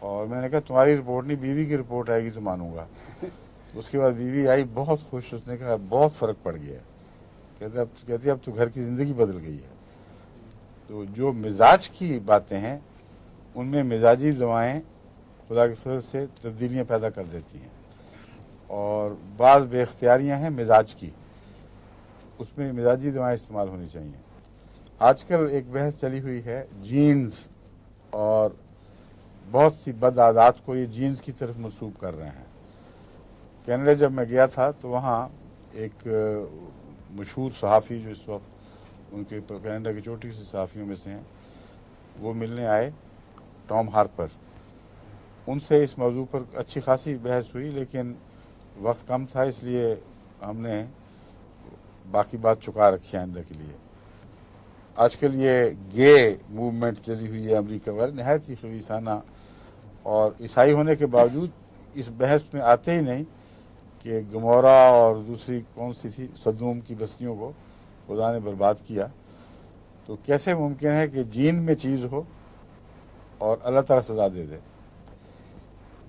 اور میں نے کہا تمہاری رپورٹ نہیں بیوی کی رپورٹ آئے گی تو مانوں گا. اس کے بعد بیوی آئی بہت خوش, اس نے کہا بہت فرق پڑ گیا. کہتے اب تو گھر کی زندگی بدل گئی ہے. تو جو مزاج کی باتیں ہیں ان میں مزاجی دوائیں خدا کے فضل سے تبدیلیاں پیدا کر دیتی ہیں, اور بعض بے اختیاریاں ہیں مزاج کی, اس میں مزاجی دوائیں استعمال ہونی چاہیے. آج کل ایک بحث چلی ہوئی ہے جینز, اور بہت سی بد عادات کو یہ جینز کی طرف منسوب کر رہے ہیں. کینیڈا جب میں گیا تھا تو وہاں ایک مشہور صحافی جو اس وقت ان کے کینیڈا کی چوٹی سے صحافیوں میں سے ہیں, وہ ملنے آئے, ٹام ہارپر. ان سے اس موضوع پر اچھی خاصی بحث ہوئی, لیکن وقت کم تھا اس لیے ہم نے باقی بات چکا رکھی آئندہ کے لیے. آج کل یہ گے موومنٹ چلی ہوئی ہے امریکہ میں, نہایت ہی خبیثانہ, اور عیسائی ہونے کے باوجود اس بحث میں آتے ہی نہیں کہ گمورا اور دوسری کون سی تھی صدوم کی بستیوں کو خدا نے برباد کیا. تو کیسے ممکن ہے کہ جین میں چیز ہو اور اللہ تعالیٰ سزا دے دے؟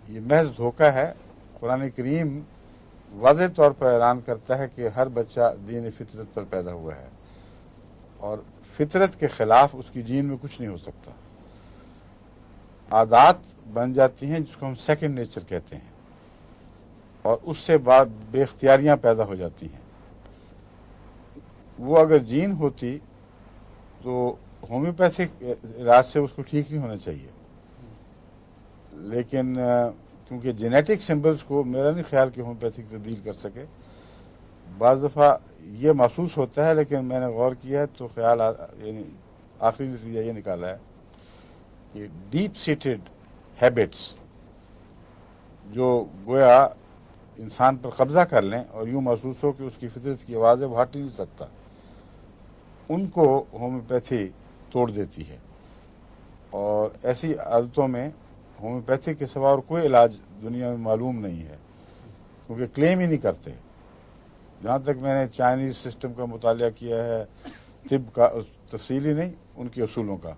یہ محض دھوکہ ہے. قرآن کریم واضح طور پر اعلان کرتا ہے کہ ہر بچہ دین فطرت پر پیدا ہوا ہے, اور فطرت کے خلاف اس کی جین میں کچھ نہیں ہو سکتا. عادات بن جاتی ہیں جس کو ہم سیکنڈ نیچر کہتے ہیں, اور اس سے بعد بے اختیاریاں پیدا ہو جاتی ہیں. وہ اگر جین ہوتی تو ہومیوپیتھک علاج سے اس کو ٹھیک نہیں ہونا چاہیے, لیکن کیونکہ جینیٹک سمبلز کو میرا نہیں خیال کہ ہومیوپیتھک تبدیل کر سکے. بعض دفعہ یہ محسوس ہوتا ہے, لیکن میں نے غور کیا ہے تو خیال یعنی آخری نتیجہ یہ نکالا ہے کہ ڈیپ سیٹڈ ہیبٹس جو گویا انسان پر قبضہ کر لیں اور یوں محسوس ہو کہ اس کی فطرت کی آواز ہے وہ ہٹ ہی نہیں سکتا, ان کو ہومیوپیتھی توڑ دیتی ہے. اور ایسی عادتوں میں ہومیوپیتھی کے سوا اور کوئی علاج دنیا میں معلوم نہیں ہے, کیونکہ کلیم ہی نہیں کرتے. جہاں تک میں نے چائنیز سسٹم کا مطالعہ کیا ہے, طب کا تفصیلی نہیں, ان کے اصولوں کا,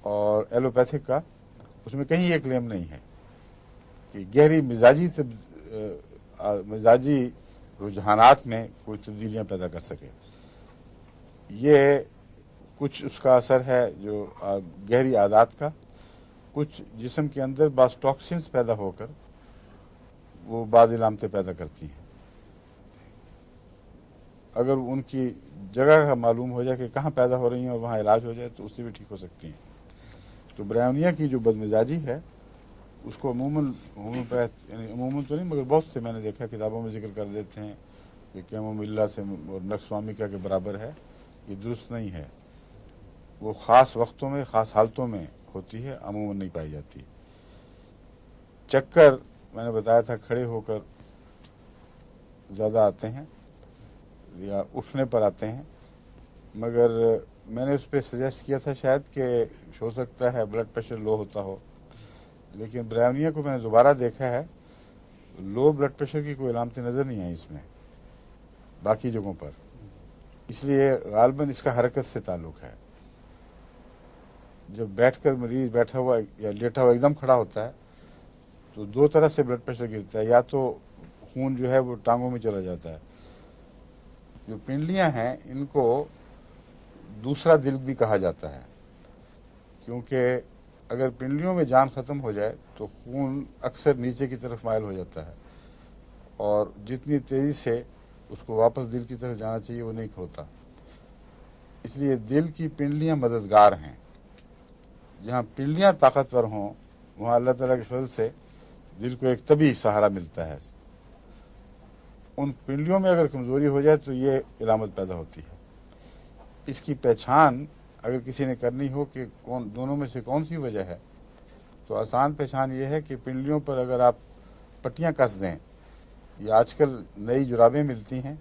اور ایلوپیتھک کا, اس میں کہیں یہ کلیم نہیں ہے کہ گہری مزاجی رجحانات میں کوئی تبدیلیاں پیدا کر سکے. یہ کچھ اس کا اثر ہے جو گہری عادات کا, کچھ جسم کے اندر بعض ٹاکسنز پیدا ہو کر وہ بعض علامتیں پیدا کرتی ہیں. اگر ان کی جگہ کا معلوم ہو جائے کہ کہاں پیدا ہو رہی ہیں اور وہاں علاج ہو جائے تو اس سے بھی ٹھیک ہو سکتی ہیں. تو برائیونیا کی جو بدمزاجی ہے اس کو عموماً ہومیوپیتھ یعنی عموماً تو نہیں مگر بہت سے میں نے دیکھا کتابوں میں ذکر کر دیتے ہیں کہ کیموملا سے اور نکسوامیکا کے برابر ہے. یہ درست نہیں ہے. وہ خاص وقتوں میں خاص حالتوں میں ہوتی ہے, عموماً نہیں پائی جاتی. چکر میں نے بتایا تھا کھڑے ہو کر زیادہ آتے ہیں یا اٹھنے پر آتے ہیں, مگر میں نے اس پہ سجیسٹ کیا تھا شاید کہ ہو سکتا ہے بلڈ پریشر لو ہوتا ہو, لیکن برائیونیا کو میں نے دوبارہ دیکھا ہے لو بلڈ پریشر کی کوئی علامتیں نظر نہیں آئیں اس میں باقی جگہوں پر. اس لیے غالباً اس کا حرکت سے تعلق ہے. جب بیٹھ کر مریض بیٹھا ہوا یا لیٹا ہوا ایک دم کھڑا ہوتا ہے تو دو طرح سے بلڈ پریشر گرتا ہے, یا تو خون جو ہے وہ ٹانگوں میں چلا جاتا ہے. جو پنڈلیاں ہیں ان کو دوسرا دل بھی کہا جاتا ہے, کیونکہ اگر پنڈلیوں میں جان ختم ہو جائے تو خون اکثر نیچے کی طرف مائل ہو جاتا ہے, اور جتنی تیزی سے اس کو واپس دل کی طرف جانا چاہیے وہ نہیں ہوتا. اس لیے دل کی پنڈلیاں مددگار ہیں. جہاں پنڈلیاں طاقتور ہوں وہاں اللہ تعالیٰ کے فضل سے دل کو ایک طبی سہارا ملتا ہے. ان پنڈلیوں میں اگر کمزوری ہو جائے تو یہ علامت پیدا ہوتی ہے. اس کی پہچان اگر کسی نے کرنی ہو کہ دونوں میں سے کون سی وجہ ہے, تو آسان پہچان یہ ہے کہ پنڈلیوں پر اگر آپ پٹیاں کس دیں, یا آج کل نئی جرابیں ملتی ہیں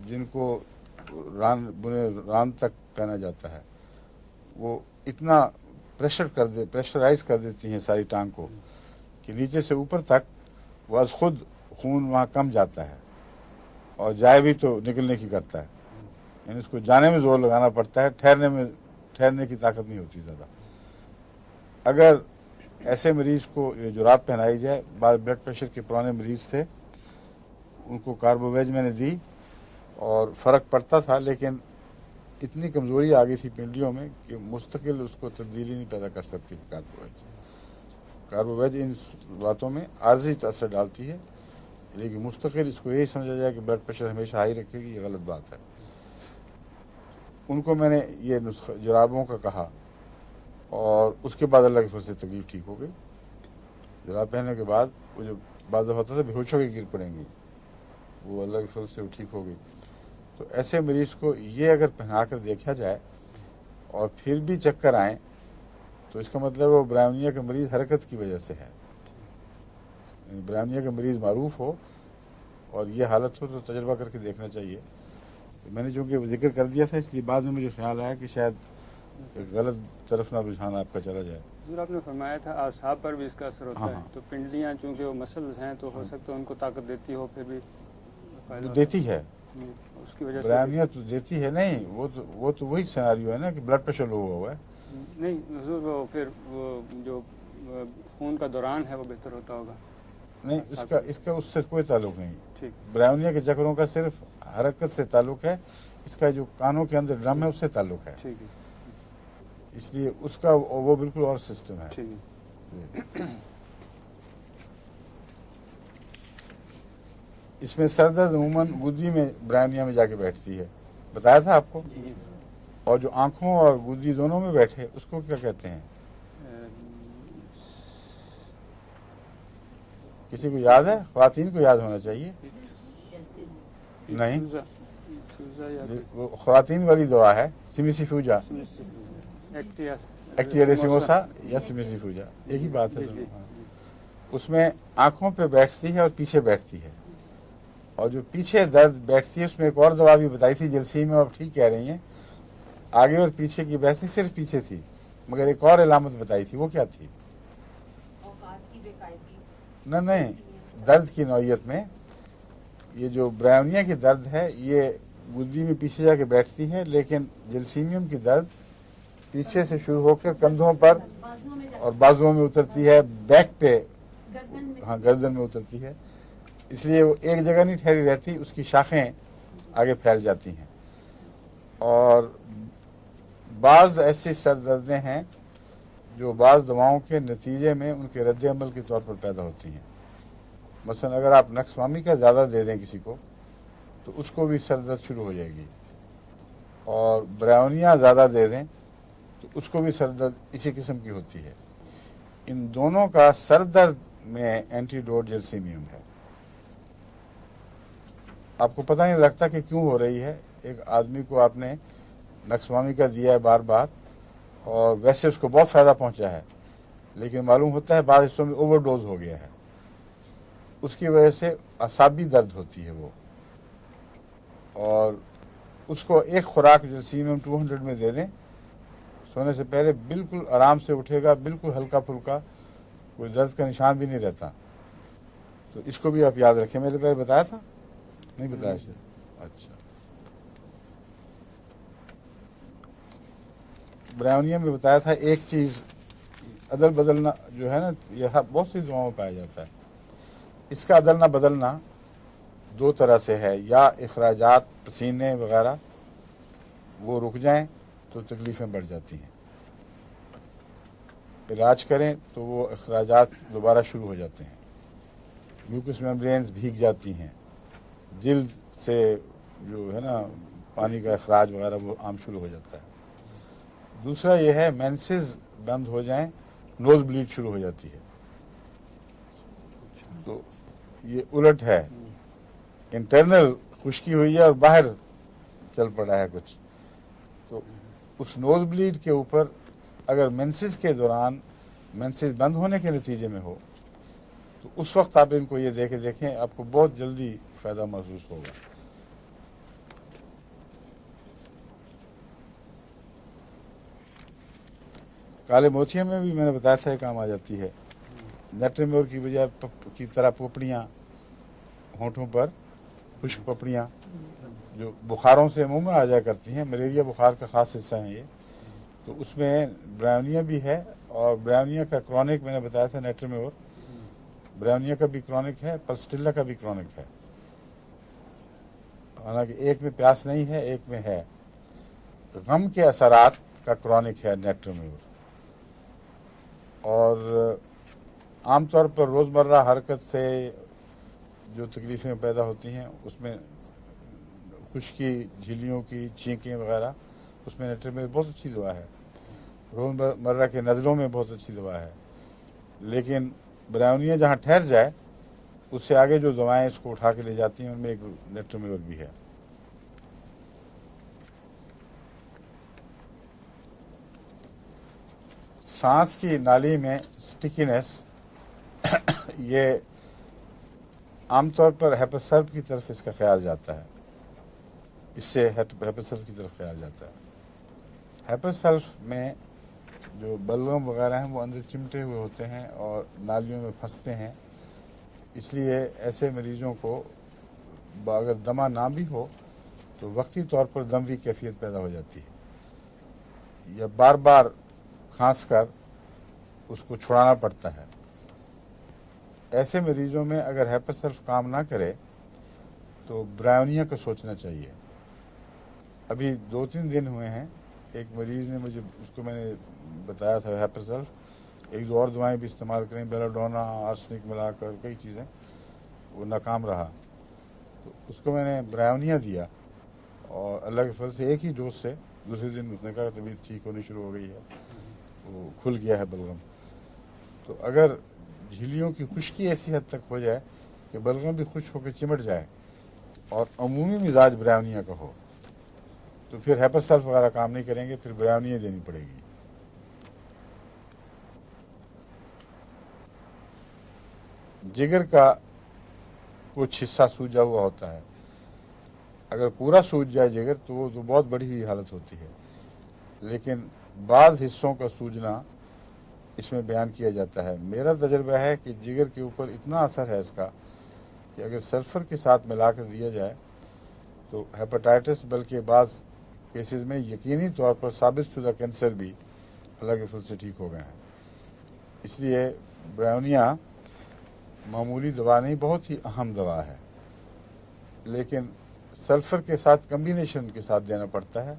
جن کو ران تک پہنا جاتا ہے, وہ اتنا پریشرائز کر دیتی ہیں ساری ٹانگ کو کہ نیچے سے اوپر تک وہ از خود خون وہاں کم جاتا ہے, اور جائے بھی تو نکلنے کی کرتا ہے. یعنی اس کو جانے میں زور لگانا پڑتا ہے, ٹھہرنے کی طاقت نہیں ہوتی زیادہ. اگر ایسے مریض کو یہ جراب پہنائی جائے. بعض بلڈ پریشر کے پرانے مریض تھے, ان کو کاربوویج میں نے دی اور فرق پڑتا تھا, لیکن اتنی کمزوری آ گئی تھی پنڈلیوں میں کہ مستقل اس کو تبدیلی نہیں پیدا کر سکتی تھی کاربوویج ان باتوں میں عارضی اثر ڈالتی ہے, لیکن مستقل اس کو یہی سمجھا جائے کہ بلڈ پریشر ہمیشہ ہائی رکھے گی, یہ غلط بات ہے. ان کو میں نے یہ نسخہ جرابوں کا کہا اور اس کے بعد اللہ کے فضل سے تکلیف ٹھیک ہو گئی. جراب پہننے کے بعد وہ جو بعض دفعہ ہوتا تھا بے ہوش ہو کے گر پڑیں گی, وہ اللہ کے فضل سے وہ ٹھیک ہو گئی. تو ایسے مریض کو یہ اگر پہنا کر دیکھا جائے اور پھر بھی چکر آئیں تو اس کا مطلب وہ برائمنیا کا مریض حرکت کی وجہ سے ہے. برائمنیا کا مریض معروف ہو اور یہ حالت ہو تو تجربہ کر کے دیکھنا چاہیے. میں نے چونکہ ذکر کر دیا تھا اس لیے بعد میں مجھے خیال آیا کہ شاید ایک غلط طرف نہ رجحان آپ کا چلا جائے. حضور آپ نے فرمایا تھا اعصاب پر بھی اس کا اثر ہوتا ہے, تو پنڈلیاں چونکہ وہ مسلز ہیں تو ہو سکتا ہے ان کو طاقت دیتی ہو, پھر بھی دیتی ہے اس کی وجہ سے برائمنیا تو دیتی ہے. نہیں وہ تو وہی سیناریو ہے نا کہ بلڈ پریشر لو ہوا ہے. نہیں حضور, وہ پھر وہ جو خون کا دوران ہے وہ بہتر ہوتا ہوگا. نہیں, اس کا اس سے کوئی تعلق نہیں. ٹھیک, برائمنیا کے چکروں کا صرف حرکت سے تعلق ہے, اس کا جو کانوں کے اندر ڈرم ہے اس سے تعلق ہے. ٹھیک ہے, اس لیے اس کا وہ بالکل اور سسٹم ہے. ٹھیک ہے. اس میں سر درد عموماً گدی میں برائمنیا میں جا کے بیٹھتی ہے, بتایا تھا آپ کو. اور جو آنکھوں اور گدی دونوں میں بیٹھے اس کو کیا کہتے ہیں؟ کسی کو یاد ہے؟ خواتین کو یاد ہونا چاہیے. نہیں, وہ خواتین والی دوا ہے سیمیسیفیوجا, ایکٹیریسیموسا یا سیمیسیفیوجا, ایک ہی بات ہے. اس میں آنکھوں پہ بیٹھتی ہے اور پیچھے بیٹھتی ہے, اور جو پیچھے درد بیٹھتی ہے اس میں ایک اور دوا بھی بتائی تھی جلسی میں, آپ ٹھیک کہہ رہی ہیں. آگے اور پیچھے کی بحث نہیں, صرف پیچھے تھی, مگر ایک اور علامت بتائی تھی. وہ کیا تھی؟ نہیں, درد کی نوعیت میں یہ جو برائمنیا کی درد ہے یہ گدی میں پیچھے جا کے بیٹھتی ہے, لیکن جلسیمیم کی درد پیچھے سے شروع ہو کر کندھوں پر اور بازوؤں میں اترتی ہے, بیک پہ, ہاں گردن میں اترتی ہے. اس لیے وہ ایک جگہ نہیں ٹھہری رہتی, اس کی شاخیں آگے پھیل جاتی ہیں. اور بعض ایسی سر دردیں ہیں جو بعض دواؤں کے نتیجے میں ان کے رد عمل کے طور پر پیدا ہوتی ہیں. مثلا اگر آپ نکسوامی کا زیادہ دے دیں کسی کو تو اس کو بھی سر درد شروع ہو جائے گی, اور برائمنیا زیادہ دے دیں تو اس کو بھی سر درد اسی قسم کی ہوتی ہے. ان دونوں کا سر درد میں اینٹی ڈوٹ جلسیمیم ہے. آپ کو پتہ نہیں لگتا کہ کیوں ہو رہی ہے. ایک آدمی کو آپ نے نکسوامی کا دیا ہے بار بار, اور ویسے اس کو بہت فائدہ پہنچا ہے, لیکن معلوم ہوتا ہے بعض حصوں میں اوور ڈوز ہو گیا ہے, اس کی وجہ سے اعصابی درد ہوتی ہے وہ. اور اس کو ایک خوراک جلسیمیم 200 میں دے دیں, سونے سے پہلے بالکل آرام سے اٹھے گا, بالکل ہلکا پھلکا, کوئی درد کا نشان بھی نہیں رہتا. تو اس کو بھی آپ یاد رکھیں. میں نے پہلے بتایا تھا, نہیں بتایا شاید. اچھا, برائمنیا میں بتایا تھا ایک چیز عدل بدلنا جو ہے نا, یہ بہت سی دواؤں میں پایا جاتا ہے. اس کا عدل نہ بدلنا دو طرح سے ہے, یا اخراجات پسینے وغیرہ وہ رک جائیں تو تکلیفیں بڑھ جاتی ہیں, علاج کریں تو وہ اخراجات دوبارہ شروع ہو جاتے ہیں, میوکس میمبرینز بھیگ جاتی ہیں, جلد سے جو ہے نا پانی کا اخراج وغیرہ وہ عام شروع ہو جاتا ہے. دوسرا یہ ہے مینسز بند ہو جائیں, نوز بلیڈ شروع ہو جاتی ہے. تو یہ الٹ ہے, انٹرنل خشکی ہوئی ہے اور باہر چل پڑا ہے کچھ. تو اس نوز بلیڈ کے اوپر اگر مینسز کے دوران مینسز بند ہونے کے نتیجے میں ہو تو اس وقت آپ ان کو یہ دے کے دیکھیں, آپ کو بہت جلدی فائدہ محسوس ہوگا. کالے موتیا میں بھی میں نے بتایا تھا کام آ جاتی ہے. نیٹریمیور کی بجائے کی طرح پپڑیاں ہونٹوں پر, خشک پپڑیاں جو بخاروں سے منہ میں آ جایا کرتی ہیں, ملیریا بخار کا خاص حصہ ہیں یہ, تو اس میں برائیونیا بھی ہے، اور برائیونیا کا کرونک میں نے بتایا تھا نیٹرمیور، برائیونیا کا بھی کرونک ہے، پلسٹیلا کا بھی کرونک ہے، حالانکہ ایک میں پیاس نہیں ہے، ایک میں ہے۔ غم کے اثرات کا کرونک ہے نیٹرمیور، اور عام طور پر روزمرہ حرکت سے جو تکلیفیں پیدا ہوتی ہیں اس میں خشکی، جھلیوں کی چھینکیں وغیرہ، اس میں نیٹرمیور بہت اچھی دوا ہے، روزمرہ کے نزلوں میں بہت اچھی دوا ہے۔ لیکن برائیونیا جہاں ٹھہر جائے اس سے آگے جو دوائیں اس کو اٹھا کے لے جاتی ہیں ان میں ایک نیٹرمیور بھی ہے۔ سانس کی نالی میں سٹیکینس، یہ عام طور پر ہیپاسلف کی طرف اس کا خیال جاتا ہے، اس سے ہیپاسلف کی طرف خیال جاتا ہے۔ ہیپاسلف میں جو بلغم وغیرہ ہیں وہ اندر چمٹے ہوئے ہوتے ہیں اور نالیوں میں پھنستے ہیں، اس لیے ایسے مریضوں کو اگر دمہ نہ بھی ہو تو وقتی طور پر دموی کیفیت پیدا ہو جاتی ہے، یا بار بار کھانس کر اس کو چھڑانا پڑتا ہے۔ ایسے مریضوں میں اگر ہیپاسلف کام نہ کرے تو برائیونیا کو سوچنا چاہیے۔ ابھی 2-3 دن ہوئے ہیں، ایک مریض نے مجھے، اس کو میں نے بتایا تھا ہیپاسلف، 1-2 اور دوائیں بھی استعمال کریں، بیلاڈونا، آرسنک ملا کر کئی چیزیں، وہ ناکام رہا، تو اس کو میں نے برائیونیا دیا، اور اللہ کے فضل سے ایک ہی ڈوز سے دوسرے دن اس نے کہا طبیعت ٹھیک ہونی شروع ہو گئی ہے، وہ کھل گیا ہے بلغم۔ تو اگر جھلیوں کی خشکی ایسی حد تک ہو جائے کہ بلغم بھی خشک ہو کے چمٹ جائے اور عمومی مزاج برائیونیا کا ہو تو پھر ہیپاسلف وغیرہ کام نہیں کریں گے، پھر برائیونیا دینی پڑے گی۔ جگر کا کچھ حصہ سوجا ہوا ہوتا ہے، اگر پورا سوج جائے جگر تو وہ تو بہت بڑی ہوئی حالت ہوتی ہے، لیکن بعض حصوں کا سوجنا اس میں بیان کیا جاتا ہے۔ میرا تجربہ ہے کہ جگر کے اوپر اتنا اثر ہے اس کا کہ اگر سلفر کے ساتھ ملا کر دیا جائے تو ہیپاٹائٹس، بلکہ بعض کیسز میں یقینی طور پر ثابت شدہ کینسر بھی اللہ کے فضل سے ٹھیک ہو گئے ہیں۔ اس لیے برائیونیا معمولی دوا نہیں، بہت ہی اہم دوا ہے، لیکن سلفر کے ساتھ کمبینیشن کے ساتھ دینا پڑتا ہے،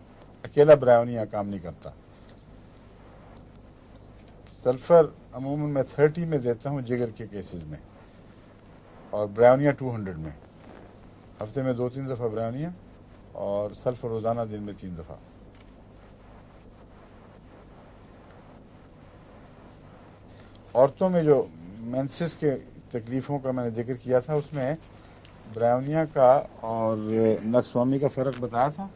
اکیلا برائیونیا کام نہیں کرتا۔ سلفر عموماً میں 30 میں دیتا ہوں جگر کے کیسز میں، اور برائیونیا 200 میں، ہفتے میں 2-3 دفعہ برائیونیا، اور سلفر روزانہ دن میں 3 دفعہ۔ عورتوں میں جو مینسس کے تکلیفوں کا میں نے ذکر کیا تھا، اس میں برائیونیا کا اور نکسوامی کا فرق بتایا تھا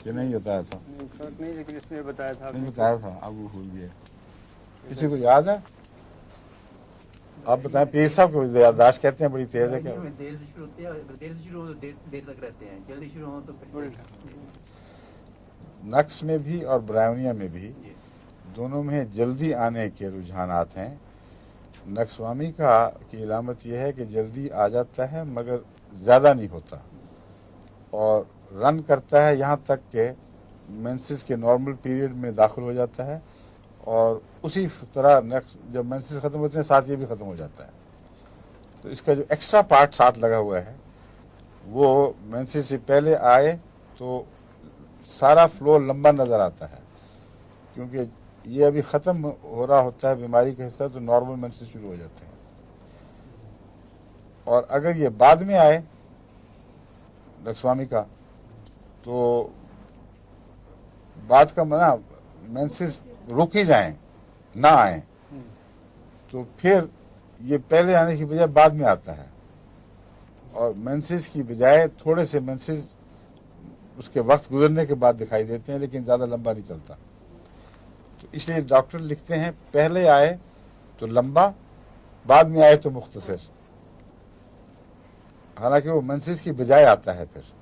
کہ نہیں بتایا تھا؟ فرق نہیں، لیکن اس میں بتایا تھا، نہیں بتایا تھا، اب وہ بھول گیا۔ کسی کو یاد ہے؟ آپ بتائیں، پیر صاحب کو یادداشت کہتے ہیں بڑی تیز ہے کیا؟ دیر سے شروع ہوتے ہیں، دیر سے شروع ہو دیر تک رہتے ہیں، جلدی شروع ہو تو پھر نقص میں بھی اور برائیونیا میں بھی دونوں میں جلدی آنے کے رجحانات ہیں۔ نکسوامی کی علامت یہ ہے کہ جلدی آ جاتا ہے مگر زیادہ نہیں ہوتا، اور رن کرتا ہے یہاں تک کہ مینسس کے نارمل پیریڈ میں داخل ہو جاتا ہے، اور اسی طرح جب مینسس ختم ہوتے ہیں ساتھ یہ بھی ختم ہو جاتا ہے۔ تو اس کا جو ایکسٹرا پارٹ ساتھ لگا ہوا ہے وہ مینسس سے پہلے آئے تو سارا فلو لمبا نظر آتا ہے، کیونکہ یہ ابھی ختم ہو رہا ہوتا ہے بیماری کا حصہ، تو نارمل مینسس شروع ہو جاتے ہیں۔ اور اگر یہ بعد میں آئے نکسوامی کا تو بعد کا منع مینسس رک ہی جائیں، نہ آئیں، تو پھر یہ پہلے آنے کی بجائے بعد میں آتا ہے، اور مینسس کی بجائے تھوڑے سے مینسس اس کے وقت گزرنے کے بعد دکھائی دیتے ہیں، لیکن زیادہ لمبا نہیں چلتا۔ تو اس لیے ڈاکٹر لکھتے ہیں پہلے آئے تو لمبا، بعد میں آئے تو مختصر، حالانکہ وہ مینسس کی بجائے آتا ہے۔ پھر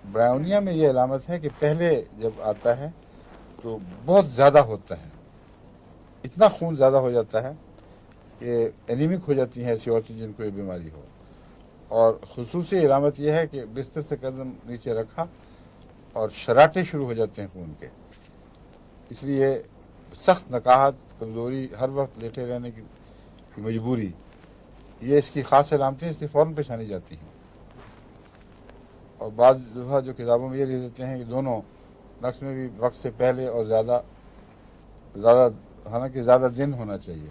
برائیونیا میں یہ علامت ہے کہ پہلے جب آتا ہے تو بہت زیادہ ہوتا ہے، اتنا خون زیادہ ہو جاتا ہے کہ انیمک ہو جاتی ہیں ایسی عورتیں جن کو یہ بیماری ہو، اور خصوصی علامت یہ ہے کہ بستر سے قدم نیچے رکھا اور شراٹے شروع ہو جاتے ہیں خون کے. اس لیے سخت نقاہت، کمزوری، ہر وقت لیٹے رہنے کی مجبوری، یہ اس کی خاص علامتیں اس لیے فوراً پہچانی جاتی ہیں. اور بعض دفعہ جو کتابوں میں یہ لکھ دیتے ہیں کہ دونوں نقص میں بھی وقت سے پہلے اور زیادہ حالانکہ زیادہ دن ہونا چاہیے.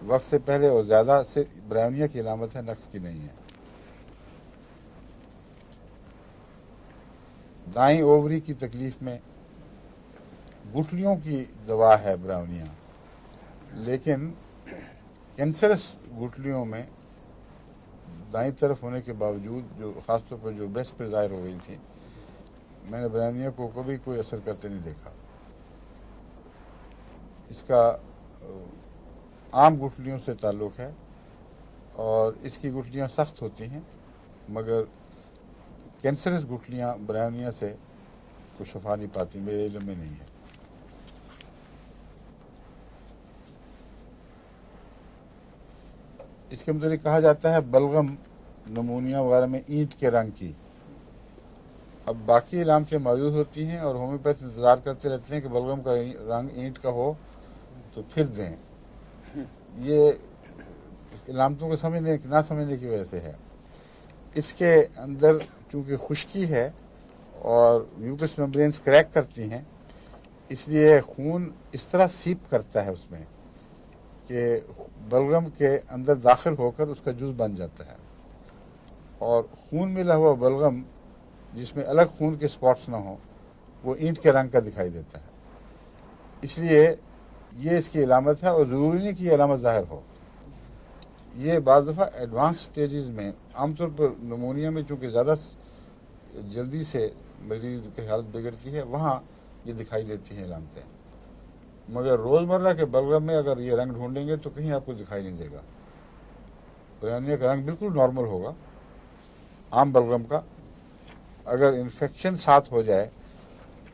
وقت سے پہلے اور زیادہ سے برائیونیا کی علامت ہے، نقص کی نہیں ہے. دائیں اووری کی تکلیف میں گٹھلیوں کی دوا ہے برائیونیا، لیکن کینسرس گٹھلیوں میں دائیں طرف ہونے کے باوجود، جو خاص طور پر جو بریسٹ پہ ظاہر ہو گئی تھی، میں نے برائیونیا کو کبھی کوئی اثر کرتے نہیں دیکھا. اس کا عام گٹھلیوں سے تعلق ہے اور اس کی گٹھلیاں سخت ہوتی ہیں، مگر کینسرس گٹھلیاں برائیونیا سے کوئی شفا نہیں پاتی، میرے علم میں نہیں ہے. اس کے متعلق کہا جاتا ہے بلغم نمونیا وغیرہ میں اینٹ کے رنگ کی. اب باقی علامتیں موجود ہوتی ہیں اور ہومیوپیتھ انتظار کرتے رہتے ہیں کہ بلغم کا رنگ اینٹ کا ہو تو پھر دیں. یہ علامتوں کو نہ سمجھنے کی وجہ سے ہے. اس کے اندر چونکہ خشکی ہے اور میوکس میمبرینز کریک کرتی ہیں، اس لیے خون اس طرح سیپ کرتا ہے اس میں کہ بلغم کے اندر داخل ہو کر اس کا جز بن جاتا ہے. اور خون ملا ہوا بلغم جس میں الگ خون کے سپاٹس نہ ہوں، وہ اینٹ کے رنگ کا دکھائی دیتا ہے. اس لیے یہ اس کی علامت ہے، اور ضروری نہیں کہ یہ علامت ظاہر ہو. یہ بعض دفعہ ایڈوانس سٹیجز میں، عام طور پر نمونیا میں چونکہ زیادہ جلدی سے مریض کی حالت بگڑتی ہے، وہاں یہ دکھائی دیتی ہیں علامتیں. مگر روزمرہ کے بلغم میں اگر یہ رنگ ڈھونڈیں گے تو کہیں آپ کو دکھائی نہیں دے گا. برائیونیا کا رنگ بالکل نارمل ہوگا عام بلغم کا. اگر انفیکشن ساتھ ہو جائے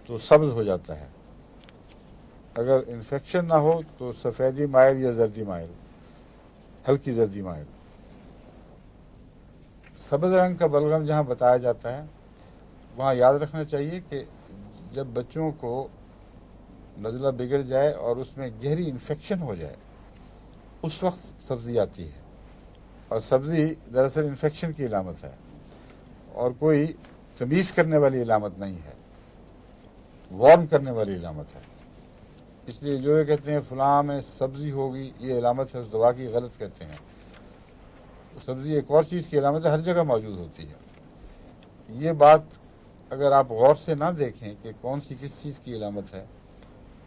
تو سبز ہو جاتا ہے، اگر انفیکشن نہ ہو تو سفیدی مائل یا زردی مائل، ہلکی زردی مائل. سبز رنگ کا بلغم جہاں بتایا جاتا ہے وہاں یاد رکھنا چاہیے کہ جب بچوں کو نزلہ بگڑ جائے اور اس میں گہری انفیکشن ہو جائے، اس وقت سبزی آتی ہے. اور سبزی دراصل انفیکشن کی علامت ہے اور کوئی تمیز کرنے والی علامت نہیں ہے، وارن کرنے والی علامت ہے. اس لیے جو یہ کہتے ہیں فلاں میں سبزی ہوگی، یہ علامت ہے اس دوا کی، غلط کہتے ہیں. سبزی ایک اور چیز کی علامت ہے، ہر جگہ موجود ہوتی ہے. یہ بات اگر آپ غور سے نہ دیکھیں کہ کون سی کس چیز کی علامت ہے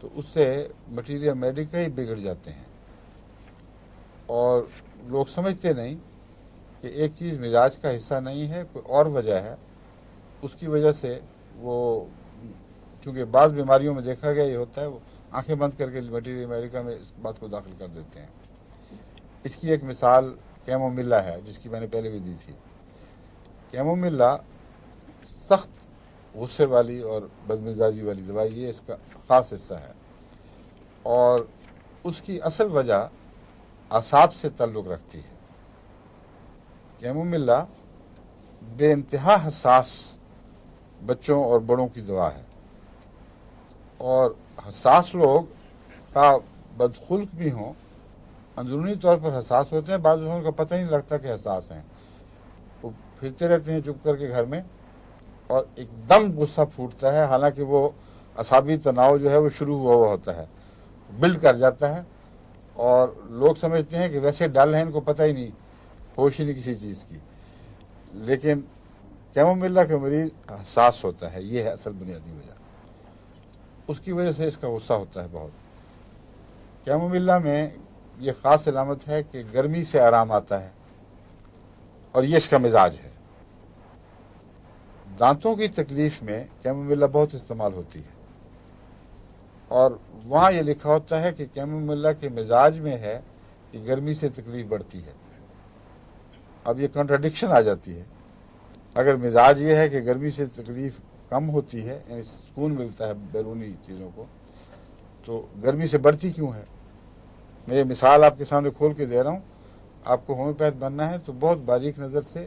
تو اس سے مٹیریل میڈیکل ہی بگڑ جاتے ہیں. اور لوگ سمجھتے نہیں کہ ایک چیز مزاج کا حصہ نہیں ہے، کوئی اور وجہ ہے. اس کی وجہ سے وہ، چونکہ بعض بیماریوں میں دیکھا گیا یہ ہوتا ہے، وہ آنکھیں بند کر کے مٹیریل میڈیکا میں اس بات کو داخل کر دیتے ہیں. اس کی ایک مثال کیمومیلا ہے، جس کی میں نے پہلے بھی دی تھی. کیمومیلا سخت غصے والی اور بدمزاجی والی دوائی، یہ اس کا خاص حصہ ہے. اور اس کی اصل وجہ اعصاب سے تعلق رکھتی ہے. کیمومیلا بے انتہا حساس بچوں اور بڑوں کی دوا ہے. اور حساس لوگ خواہ بدخلق بھی ہوں، اندرونی طور پر حساس ہوتے ہیں. بعض ان کا پتہ ہی نہیں لگتا کہ حساس ہیں. وہ پھرتے رہتے ہیں چپ کر کے گھر میں اور ایک دم غصہ پھوٹتا ہے، حالانکہ وہ اعصابی تناؤ جو ہے وہ شروع ہوا ہوتا ہے، بلڈ کر جاتا ہے. اور لوگ سمجھتے ہیں کہ ویسے ڈل ہیں، ان کو پتہ ہی نہیں، ہوش ہی نہیں کسی چیز کی. لیکن کیمومیلا کے مریض حساس ہوتا ہے، یہ ہے اصل بنیادی وجہ. اس کی وجہ سے اس کا غصہ ہوتا ہے بہت. کیمومیلا میں یہ خاص علامت ہے کہ گرمی سے آرام آتا ہے، اور یہ اس کا مزاج ہے. دانتوں کی تکلیف میں کیمومیلا بہت استعمال ہوتی ہے، اور وہاں یہ لکھا ہوتا ہے کہ کیمومیلا کے مزاج میں ہے کہ گرمی سے تکلیف بڑھتی ہے. اب یہ کنٹراڈکشن آ جاتی ہے. اگر مزاج یہ ہے کہ گرمی سے تکلیف کم ہوتی ہے، یعنی سکون ملتا ہے بیرونی چیزوں کو، تو گرمی سے بڑھتی کیوں ہے؟ میں یہ مثال آپ کے سامنے کھول کے دے رہا ہوں. آپ کو ہومیوپیتھ بننا ہے تو بہت باریک نظر سے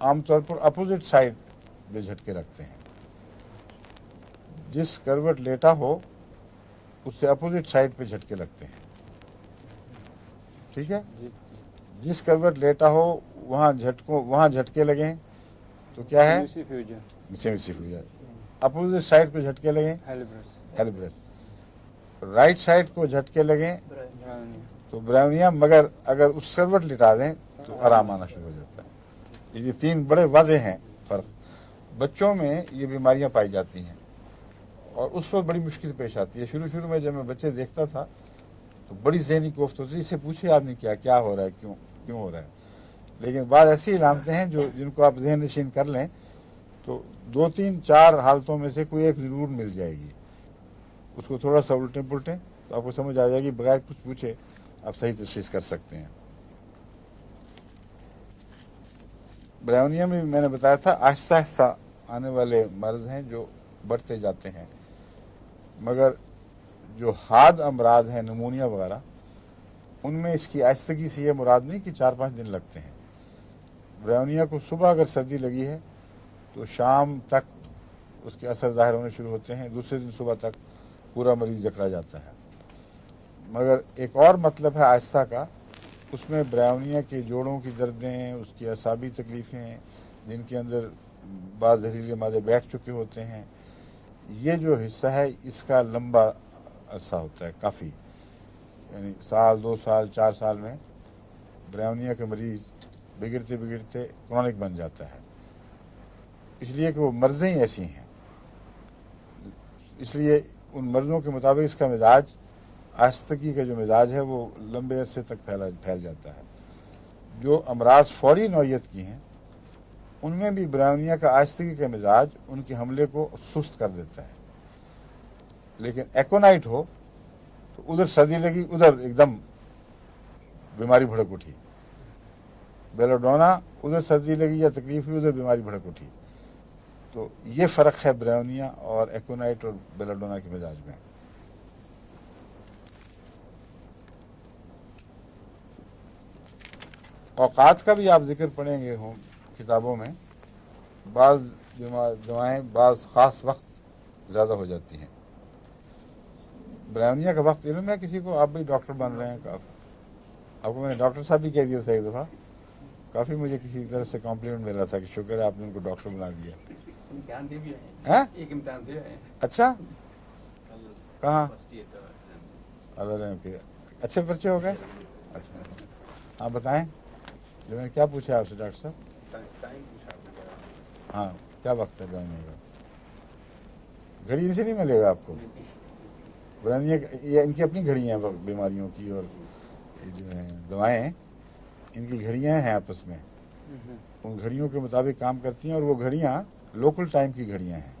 عام طور پر اپوزٹ سائڈ میں جھٹکے لگتے ہیں. جس کروٹ لیٹا ہو اس سے اپوزٹ سائڈ پہ جھٹکے لگتے ہیں. ٹھیک ہے. جی جس کروٹ لیٹا ہو وہاں جھٹکے لگیں تو کیا ہے؟ فیوجن اپوزٹ سائڈ پہ جھٹکے لگیں ہیلیبرس. رائٹ سائڈ کو جھٹکے لگیں تو براونیا. مگر اگر اس کروٹ لٹا دیں تو آرام آنا شروع ہو جاتا ہے. یہ 3 بڑے واضح ہیں فرق. بچوں میں یہ بیماریاں پائی جاتی ہیں اور اس وقت بڑی مشکل پیش آتی ہے. شروع میں جب میں بچے دیکھتا تھا تو بڑی ذہنی کوفت ہوتی ہے. اس سے پوچھے آدمی کیا ہو رہا ہے, کیوں ہو رہا ہے. لیکن بعض ایسی علامتیں ہیں جن کو آپ ذہن نشین کر لیں تو 2 3 4 حالتوں میں سے کوئی ایک ضرور مل جائے گی. اس کو تھوڑا سا الٹیں پلٹیں تو آپ کو سمجھ آ جائے گی. بغیر کچھ پوچھے آپ صحیح تشخیص کر سکتے ہیں. برائیونیا میں میں نے بتایا تھا آہستہ آہستہ آنے والے مرض ہیں جو بڑھتے جاتے ہیں. مگر جو حاد امراض ہیں نمونیا وغیرہ ان میں اس کی آہستگی سے یہ مراد نہیں کہ 4-5 دن لگتے ہیں. برائیونیا کو صبح اگر سردی لگی ہے تو شام تک اس کے اثر ظاہر ہونے شروع ہوتے ہیں. دوسرے دن صبح تک پورا مریض جکڑا جاتا ہے. مگر ایک اور مطلب ہے آہستہ کا. اس میں برائیونیا کے جوڑوں کی دردیں, اس کی اعصابی تکلیفیں جن کے اندر بعض زہریلے مادے بیٹھ چکے ہوتے ہیں, یہ جو حصہ ہے اس کا لمبا عرصہ ہوتا ہے کافی. یعنی 1 سال 2 سال 4 سال میں برائیونیا کا مریض بگڑتے بگڑتے کرونک بن جاتا ہے. اس لیے کہ وہ مرضیں ہی ایسی ہیں. اس لیے ان مرضوں کے مطابق اس کا مزاج, آہستگی کا جو مزاج ہے وہ لمبے عرصے تک پھیل جاتا ہے. جو امراض فوری نوعیت کی ہیں ان میں بھی برائیونیا کا آہستگی کا مزاج ان کے حملے کو سست کر دیتا ہے. لیکن ایکونائٹ ہو تو ادھر سردی لگی ادھر ایک دم بیماری بھڑک اٹھی. بیلاڈونا ادھر سردی لگی یا تکلیف ہوئی ادھر بیماری بھڑک اٹھی. تو یہ فرق ہے برائیونیا اور ایکونائٹ اور بیلاڈونا کے مزاج میں. اوقات کا بھی آپ ذکر پڑھیں گے ہوں کتابوں میں. بعض دوائیں بعض خاص وقت زیادہ ہو جاتی ہیں. برائیونیا کا وقت علم ہے کسی کو؟ آپ بھی ڈاکٹر بن رہے ہیں. آپ کو میں نے ڈاکٹر صاحب بھی کہہ دیا تھا ایک دفعہ. کافی مجھے کسی طرح سے کمپلیمنٹ ملا تھا کہ شکر ہے آپ نے ان کو ڈاکٹر بنا دیا. امتحان دے بھی آئے ہیں؟ ایک امتحان دے آئے. اچھا, کہاں؟ اللہ رحم کے. اچھے پرچے ہو گئے. اچھا, آپ بتائیں جو میں نے کیا پوچھا آپ سے ڈاکٹر صاحب. ہاں, کیا وقت ہے برائیونیا کا؟ گھڑی سے نہیں ملے گا آپ کو. برائیونیا یہ ان کی اپنی گھڑیاں ہیں بیماریوں کی, اور جو ہیں دوائیں ان کی گھڑیاں ہیں آپس میں. ان گھڑیوں کے مطابق کام کرتی ہیں اور وہ گھڑیاں لوکل ٹائم کی گھڑیاں ہیں.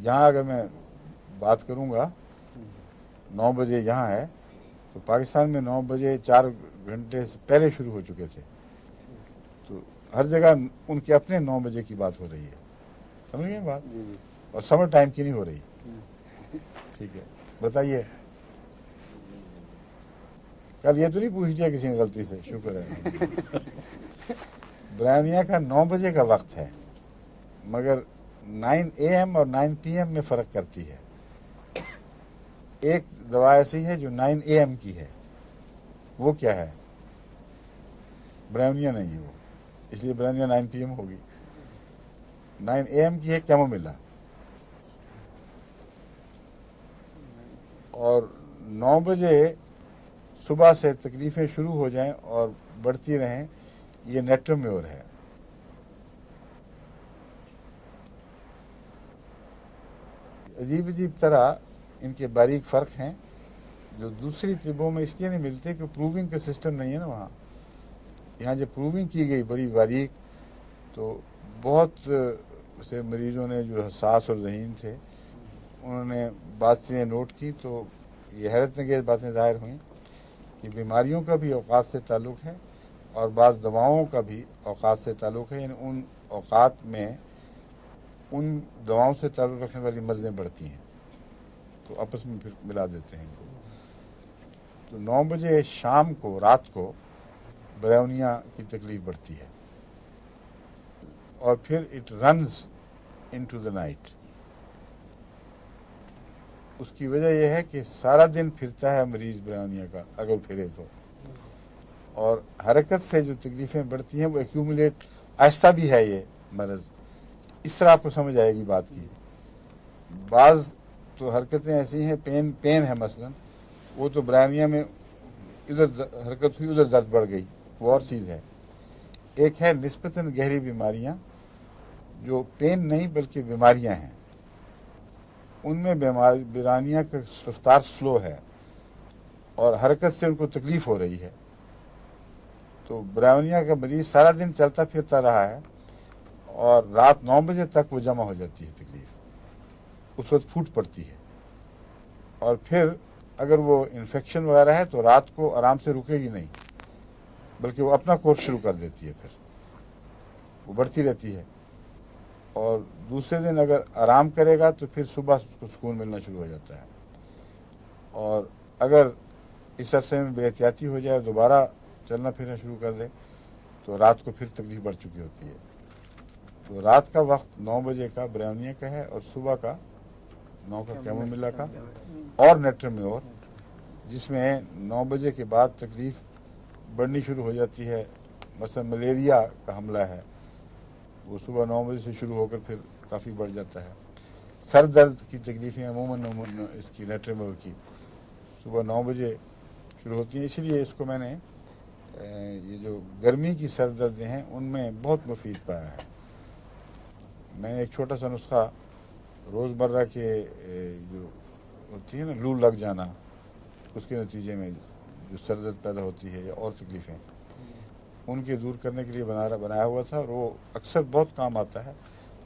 یہاں اگر میں بات کروں گا 9 بجے یہاں ہے تو پاکستان میں 9 بجے 4 گھنٹے سے پہلے شروع ہو چکے تھے. تو ہر جگہ ان کے اپنے 9 بجے کی بات ہو رہی ہے. سمجھ گئے بات؟ اور سمر ٹائم کی نہیں ہو رہی. ٹھیک ہے, بتائیے. کل یہ تو نہیں پوچھ لیا کسی نے غلطی سے؟ شکر ہے. برائیونیا کا 9 بجے کا وقت ہے مگر 9 AM اور 9 PM میں فرق کرتی ہے. ایک دوا ایسی ہے جو 9 AM کی ہے, وہ کیا ہے؟ برائیونیا نہیں ہے وہ, اس لیے برائیونیا 9 PM ہوگی. 9 AM کی ہے کیمومیلا, اور 9 بجے صبح سے تکلیفیں شروع ہو جائیں اور بڑھتی رہیں, یہ نیٹرمیور ہے. عجیب عجیب طرح ان کے باریک فرق ہیں جو دوسری طبوں میں اس لیے نہیں ملتے کہ پروونگ کا سسٹم نہیں ہے نا وہاں. یہاں جب پروونگ کی گئی بڑی باریک تو بہت سے مریضوں نے جو حساس اور ذہین تھے انہوں نے بات چیزیں نوٹ کی تو یہ حیرت انگیز باتیں ظاہر ہوئیں کہ بیماریوں کا بھی اوقات سے تعلق ہے اور بعض دواؤں کا بھی اوقات سے تعلق ہے. یعنی ان اوقات میں ان دواؤں سے تعلق رکھنے والی مرضیں بڑھتی ہیں تو آپس میں پھر ملا دیتے ہیں ان کو. تو 9 بجے شام کو رات کو برائیونیا کی تکلیف بڑھتی ہے. اور پھر it runs into the night. اس کی وجہ یہ ہے کہ سارا دن پھرتا ہے مریض برونیا کا اگر پھرے تو، اور حرکت سے جو تکلیفیں بڑھتی ہیں وہ ایکیومولیٹ، آہستہ بھی ہے یہ مرض. اس طرح آپ کو سمجھ آئے گی بات کی. بعض تو حرکتیں ایسی ہیں، پین ہے مثلا، وہ تو برانیہ میں ادھر حرکت ہوئی ادھر درد بڑھ گئی، وہ اور چیز ہے. ایک ہے نسبتاً گہری بیماریاں جو پین نہیں بلکہ بیماریاں ہیں، ان میں برانیہ کا رفتار سلو ہے اور حرکت سے ان کو تکلیف ہو رہی ہے. تو برانیہ کا مریض سارا دن چلتا پھرتا رہا ہے اور رات 9 بجے تک وہ جمع ہو جاتی ہے تکلیف، اس وقت پھوٹ پڑتی ہے. اور پھر اگر وہ انفیکشن وغیرہ ہے تو رات کو آرام سے رکے گی نہیں، بلکہ وہ اپنا کورس شروع کر دیتی ہے، پھر وہ بڑھتی رہتی ہے. اور دوسرے دن اگر آرام کرے گا تو پھر صبح اس کو سکون ملنا شروع ہو جاتا ہے. اور اگر اس عرصے میں بے احتیاطی ہو جائے، دوبارہ چلنا پھرنا شروع کر دے، تو رات کو پھر تکلیف بڑھ چکی ہوتی ہے. تو رات کا وقت 9 بجے کا برونیا کا ہے، اور صبح کا 9 کا کیمومیلا کا اور نیٹرمیور، جس میں 9 بجے کے بعد تکلیف بڑھنی شروع ہو جاتی ہے. مثلا ملیریا کا حملہ ہے، وہ صبح 9 بجے سے شروع ہو کر پھر کافی بڑھ جاتا ہے. سر درد کی تکلیفیں عموماً اس کی نیٹرمیور کی صبح 9 بجے شروع ہوتی ہیں. اسی لیے اس کو میں نے یہ جو گرمی کی سر دردیں ہیں ان میں بہت مفید پایا ہے. میں نے ایک چھوٹا سا نسخہ روزمرہ کے جو ہوتی ہے نا لو لگ جانا، اس کے نتیجے میں جو سر درد پیدا ہوتی ہے یا اور تکلیفیں، ان کے دور کرنے کے لیے بنایا ہوا تھا، اور وہ اکثر بہت کام آتا ہے.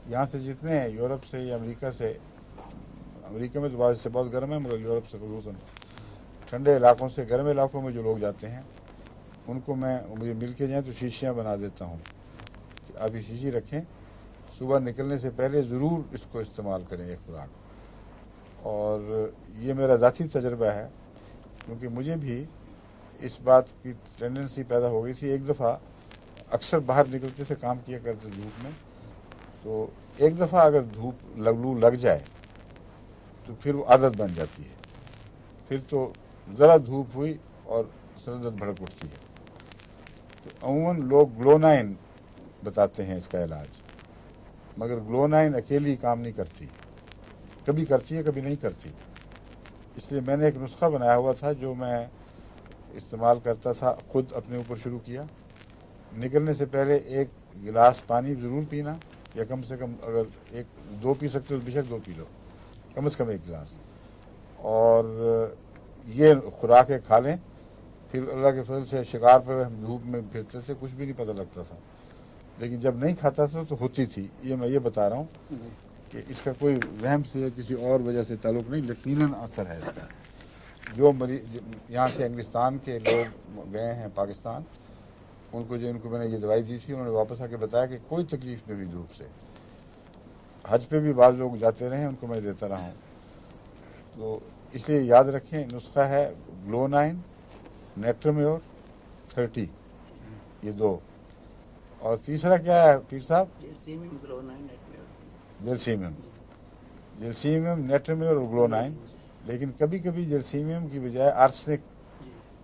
یہاں سے جتنے ہیں یورپ سے یا امریکہ سے، امریکہ میں تو بعض سے بہت گرم ہے، مگر یورپ سے خصوصاً ٹھنڈے علاقوں سے گرم علاقوں میں جو لوگ جاتے ہیں ان کو مجھے مل کے جائیں تو شیشیاں بنا دیتا ہوں کہ آپ یہ شیشی رکھیں، صبح نکلنے سے پہلے ضرور اس کو استعمال کریں ایک خوراک. اور یہ میرا ذاتی تجربہ ہے، کیونکہ مجھے بھی اس بات کی ٹینڈنسی پیدا ہو گئی تھی. ایک دفعہ اکثر باہر نکلتے تھے، کام کیا کرتے دھوپ میں، تو ایک دفعہ اگر دھوپ لو لگ جائے تو پھر وہ عادت بن جاتی ہے. پھر تو ذرا دھوپ ہوئی اور سر درد بھڑک اٹھتی ہے. تو عموماً لوگ گلونائن بتاتے ہیں اس کا علاج، مگر گلونائن اکیلی کام نہیں کرتی، کبھی کرتی ہے کبھی نہیں کرتی. اس لیے میں نے ایک نسخہ بنایا ہوا تھا جو میں استعمال کرتا تھا، خود اپنے اوپر شروع کیا. نکلنے سے پہلے 1 گلاس پانی ضرور پینا، یا کم سے کم اگر 2 پی سکتے ہو تو بے شک 2 پی لو، کم از کم 1 گلاس. اور یہ خوراکیں کھا لیں. پھر اللہ کے فضل سے شکار پہ ہم دھوپ میں پھرتے تھے، کچھ بھی نہیں پتہ لگتا تھا، لیکن جب نہیں کھاتا تھا تو ہوتی تھی. یہ میں یہ بتا رہا ہوں کہ اس کا کوئی وہم سے یا کسی اور وجہ سے تعلق نہیں، یقیناً اثر ہے اس کا. جو مریض یہاں کے انگلستان کے لوگ گئے ہیں پاکستان، ان کو میں نے یہ دوائی دی تھی، انہوں نے واپس آ کے بتایا کہ کوئی تکلیف نہیں ہوئی دھوپ سے. حج پہ بھی بعض لوگ جاتے رہے ہیں، ان کو میں دیتا رہا ہوں. تو اس لیے یاد رکھیں، نسخہ ہے گلونائن، نیٹرمیور 30، یہ 2. اور تیسرا کیا ہے پیر صاحب؟ جلسیمیم، نیٹرمیور اور گلونائن. لیکن کبھی کبھی جلسیمیم کی بجائے آرسنک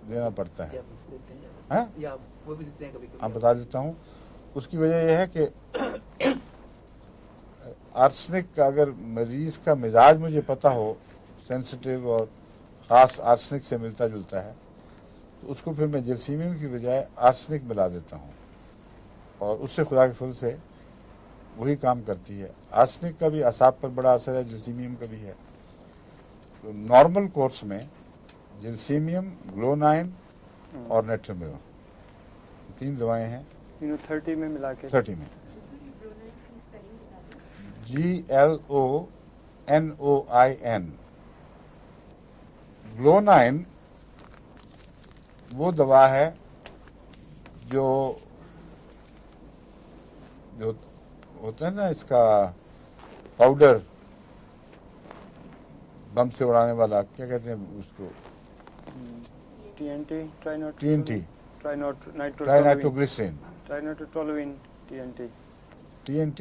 دینا پڑتا ہے. آپ بتا دیتا ہوں. اس کی وجہ یہ ہے کہ آرسنک کا اگر مریض کا مزاج مجھے پتہ ہو، سینسٹیو اور خاص آرسنک سے ملتا جلتا ہے، تو اس کو پھر میں جلسیمیم کی بجائے آرسنک ملا دیتا ہوں، اور اس سے خدا کے فضل سے وہی کام کرتی ہے. آرسنک کا بھی اعصاب پر بڑا اثر ہے، جلسیمیم کا بھی ہے. تو نارمل کورس میں جلسیمیم، گلونائن اور نیٹرمیور، 3 دوائیں ہیں. 30 میں ملا کے 30 میں GLONOIN. گلونائن وہ دوا ہے جو ہوتا ہے نا، اس کا پاؤڈر بم سے اڑانے والا، کیا کہتے ہیں اس کو؟ TNT، TNT، ٹرائنائٹروگلیسرین، ٹرائنائٹروگلیسرین. ٹرائنائٹروٹولوین، TNT. TNT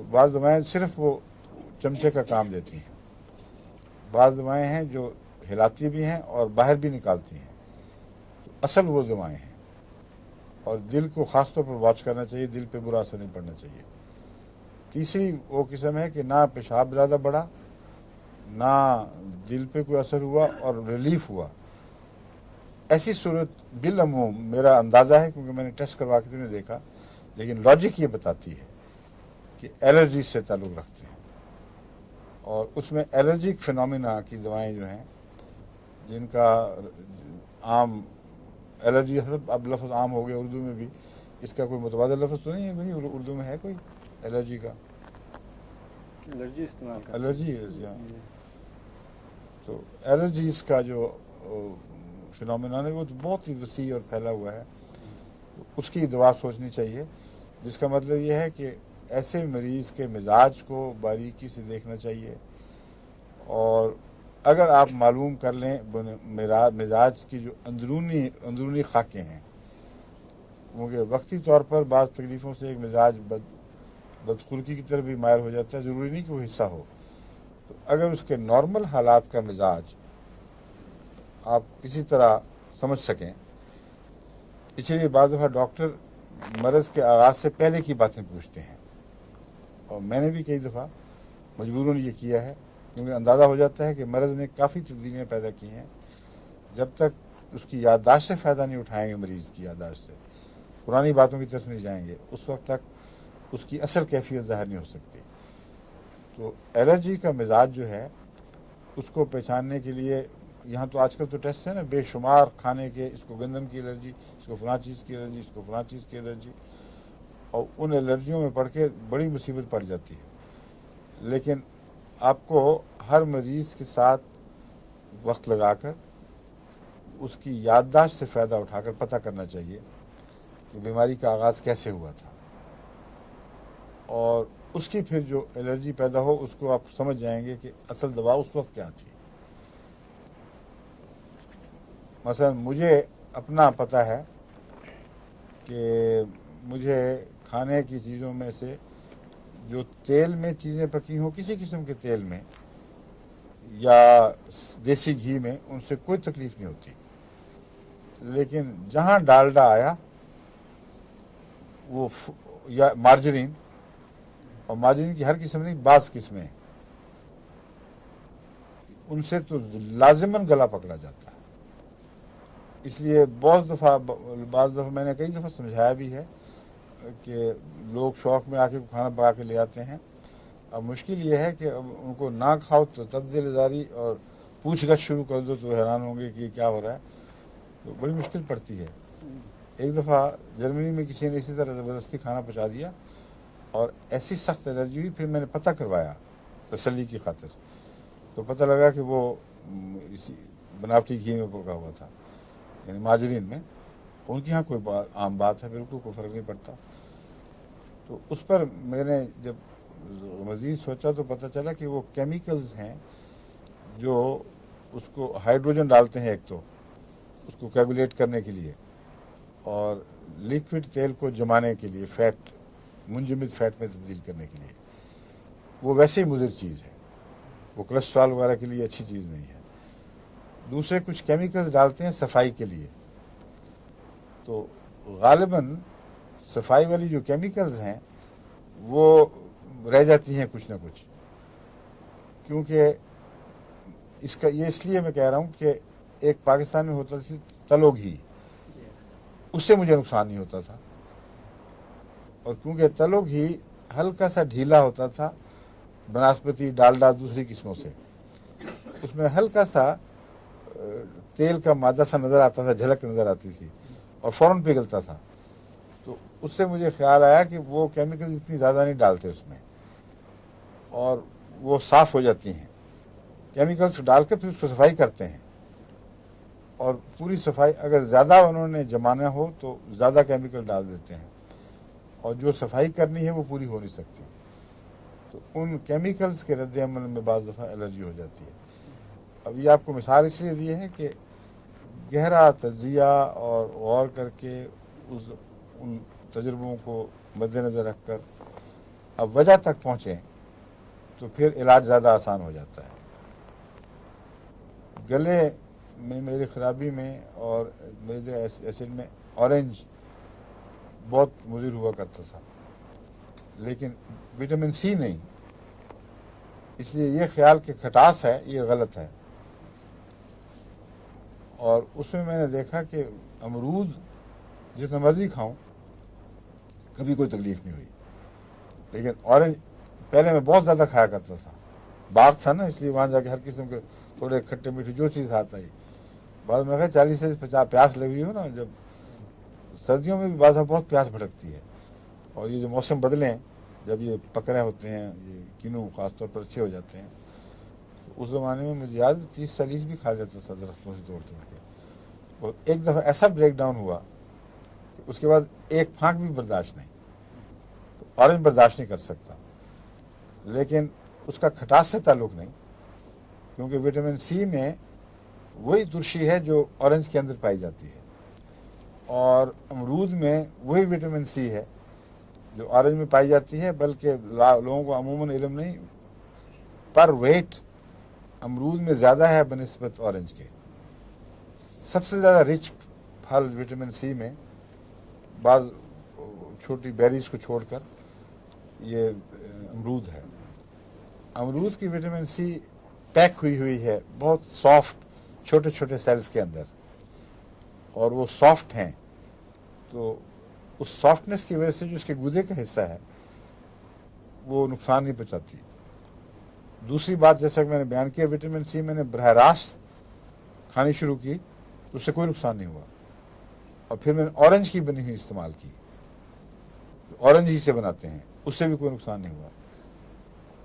تو بعض دوائیں صرف وہ چمچے کا کام دیتی ہیں، بعض دوائیں ہیں جو ہلاتی بھی ہیں اور باہر بھی نکالتی ہیں، تو اصل وہ دوائیں ہیں۔ اور دل کو خاص طور پر واچ کرنا چاہیے، دل پہ برا اثر نہیں پڑنا چاہیے۔ تیسری وہ قسم ہے کہ نہ پیشاب زیادہ بڑھا، نہ دل پہ کوئی اثر ہوا اور ریلیف ہوا۔ ایسی صورت بالعموم میرا اندازہ ہے، کیونکہ میں نے ٹیسٹ کروا کے تو نہیں دیکھا، لیکن لاجک یہ بتاتی ہے کہ الرجی سے تعلق رکھتے ہیں، اور اس میں الرجک فنومینا کی دوائیں جو ہیں جن کا عام الرجی، اب لفظ عام ہو گیا اردو میں بھی، اس کا کوئی متبادل لفظ تو نہیں ہے، نہیں اردو میں ہے کوئی الرجی کا؟ الرجی استعمال کرتے الرجی ہاں۔ تو الرجیز کا جو فنومینا ہے وہ تو بہت ہی وسیع اور پھیلا ہوا ہے، اس کی دوا سوچنی چاہیے، جس کا مطلب یہ ہے کہ ایسے مریض کے مزاج کو باریکی سے دیکھنا چاہیے، اور اگر آپ معلوم کر لیں مزاج کی جو اندرونی خاکیں ہیں، کیونکہ وقتی طور پر بعض تکلیفوں سے ایک مزاج بدخلقی کی طرف بھی مائل ہو جاتا ہے، ضروری نہیں کہ وہ حصہ ہو، تو اگر اس کے نارمل حالات کا مزاج آپ کسی طرح سمجھ سکیں، اس لیے بعض دفعہ ڈاکٹر مرض کے آغاز سے پہلے کی باتیں پوچھتے ہیں، اور میں نے بھی کئی دفعہ مجبوراً یہ کیا ہے، کیونکہ اندازہ ہو جاتا ہے کہ مرض نے کافی تبدیلیاں پیدا کی ہیں۔ جب تک اس کی یادداشت سے فائدہ نہیں اٹھائیں گے، مریض کی یادداشت سے پرانی باتوں کی طرف نہیں جائیں گے، اس وقت تک اس کی اصل کیفیت ظاہر نہیں ہو سکتی۔ تو الرجی کا مزاج جو ہے اس کو پہچاننے کے لیے یہاں تو آج کل تو ٹیسٹ ہے نا بے شمار کھانے کے، اس کو گندم کی الرجی، اس کو فلاں چیز کی الرجی، اس کو فلاں چیز کی الرجی، اور ان الرجیوں میں پڑھ کے بڑی مصیبت پڑ جاتی ہے۔ لیکن آپ کو ہر مریض کے ساتھ وقت لگا کر اس کی یادداشت سے فائدہ اٹھا کر پتہ کرنا چاہیے کہ بیماری کا آغاز کیسے ہوا تھا، اور اس کی پھر جو الرجی پیدا ہو اس کو آپ سمجھ جائیں گے کہ اصل دوا اس وقت کیا تھی۔ مثلا مجھے اپنا پتہ ہے کہ مجھے کھانے کی چیزوں میں سے جو تیل میں چیزیں پکی ہوں، کسی قسم کے تیل میں یا دیسی گھی میں، ان سے کوئی تکلیف نہیں ہوتی، لیکن جہاں ڈالڈا آیا وہ یا مارجرین، اور مارجرین کی ہر قسم نہیں، بعض قسمیں، ان سے تو لازماً گلا پکڑا جاتا ہے۔ اس لیے بعض دفعہ میں نے کئی دفعہ سمجھایا بھی ہے کہ لوگ شوق میں آ کے کھانا پکا کے لے آتے ہیں، اب مشکل یہ ہے کہ اب ان کو نہ کھاؤ تو تب دل آزاری، اور پوچھ گچھ شروع کر دو تو حیران ہوں گے کہ یہ کیا ہو رہا ہے، تو بڑی مشکل پڑتی ہے۔ ایک دفعہ جرمنی میں کسی نے اسی طرح زبردستی کھانا پہنچا دیا، اور ایسی سخت الرجی ہوئی، پھر میں نے پتہ کروایا تسلی کی خاطر، تو پتہ لگا کہ وہ اسی بناوٹی گھی میں پکا ہوا تھا، یعنی مارجرین میں۔ ان کی یہاں کوئی عام بات ہے، بالکل کوئی فرق نہیں پڑتا۔ تو اس پر میں نے جب مزید سوچا تو پتہ چلا کہ وہ کیمیکلز ہیں جو اس کو ہائیڈروجن ڈالتے ہیں، ایک تو اس کو کیگولیٹ کرنے کے لیے، اور لیکوڈ تیل کو جمانے کے لیے، فیٹ منجمد فیٹ میں تبدیل کرنے کے لیے، وہ ویسے ہی مضر چیز ہے، وہ کولیسٹرول وغیرہ کے لیے اچھی چیز نہیں ہے۔ دوسرے کچھ کیمیکلز ڈالتے ہیں صفائی کے لیے، تو غالباً صفائی والی جو کیمیکلز ہیں وہ رہ جاتی ہیں کچھ نہ کچھ، کیونکہ اس لیے میں کہہ رہا ہوں کہ ایک پاکستان میں ہوتا تھی تلو گھی، اس سے مجھے نقصان نہیں ہوتا تھا، اور کیونکہ تلو گھی ہلکا سا ڈھیلا ہوتا تھا بناسپتی ڈالڈا دوسری قسموں سے، اس میں ہلکا سا تیل کا مادہ سا نظر آتا تھا، جھلک نظر آتی تھی، اور فوراً پگھلتا تھا، تو اس سے مجھے خیال آیا کہ وہ کیمیکل اتنی زیادہ نہیں ڈالتے اس میں، اور وہ صاف ہو جاتی ہیں۔ کیمیکلس ڈال کے پھر اس کو صفائی کرتے ہیں، اور پوری صفائی اگر زیادہ انہوں نے جمانا ہو تو زیادہ کیمیکل ڈال دیتے ہیں، اور جو صفائی کرنی ہے وہ پوری ہو نہیں سکتی، تو ان کیمیکلز کے رد عمل میں بعض دفعہ الرجی ہو جاتی ہے۔ اب یہ آپ کو مثال اس لیے دی ہے کہ گہرا تجزیہ اور غور کر کے ان تجربوں کو مد نظر رکھ کر اب وجہ تک پہنچیں تو پھر علاج زیادہ آسان ہو جاتا ہے. گلے میں میری خرابی میں اور میرے ایسڈ میں اورنج بہت مضر ہوا کرتا تھا، لیکن وٹامن سی نہیں. اس لیے یہ خیال کہ کھٹاس ہے یہ غلط ہے. اور اس میں نے دیکھا کہ امرود جتنا مرضی کھاؤں کبھی کوئی تکلیف نہیں ہوئی، لیکن اورنج پہلے میں بہت زیادہ کھایا کرتا تھا. باغ تھا نا، اس لیے وہاں جا کے ہر قسم کے تھوڑے کھٹے میٹھے جو چیز آتا ہے. بعد میں 40 سے 50 پیاس لگی ہو نا، جب سردیوں میں بھی بعض بہت پیاس بھٹکتی ہے، اور یہ جو موسم بدلیں جب یہ پک رہے ہوتے ہیں، یہ کینو خاص طور پر اچھے ہو جاتے ہیں. اس زمانے میں مجھے یاد 30-40 بھی کھا جاتا تھا درختوں سے توڑ کے. اور ایک دفعہ ایسا بریک ڈاؤن ہوا کہ اس کے بعد ایک پھانک بھی برداشت نہیں. تو اورنج برداشت نہیں کر سکتا، لیکن اس کا کھٹاس سے تعلق نہیں، کیونکہ وٹامن سی میں وہی ترشی ہے جو اورنج کے اندر پائی جاتی ہے، اور امرود میں وہی وٹامن سی ہے جو اورنج میں پائی جاتی ہے. بلکہ لوگوں کو عموماً علم نہیں، پر ویٹ امرود میں زیادہ ہے بنسبت اورنج کے. سب سے زیادہ رچ پھل وٹامن سی میں بعض چھوٹی بیریز کو چھوڑ کر یہ امرود ہے. امرود کی وٹامن سی پیک ہوئی ہے بہت سافٹ چھوٹے چھوٹے سیلز کے اندر، اور وہ سافٹ ہیں، تو اس سافٹنس کی وجہ سے جو اس کے گودے کا حصہ ہے وہ نقصان نہیں پہنچاتی. دوسری بات، جیسا کہ میں نے بیان کیا، وٹامن سی میں نے براہ راست کھانی شروع کی تو اس سے کوئی نقصان نہیں ہوا. اور پھر میں نے اورنج کی بنی ہوئی استعمال کی، اورنج ہی سے بناتے ہیں، اس سے بھی کوئی نقصان نہیں ہوا.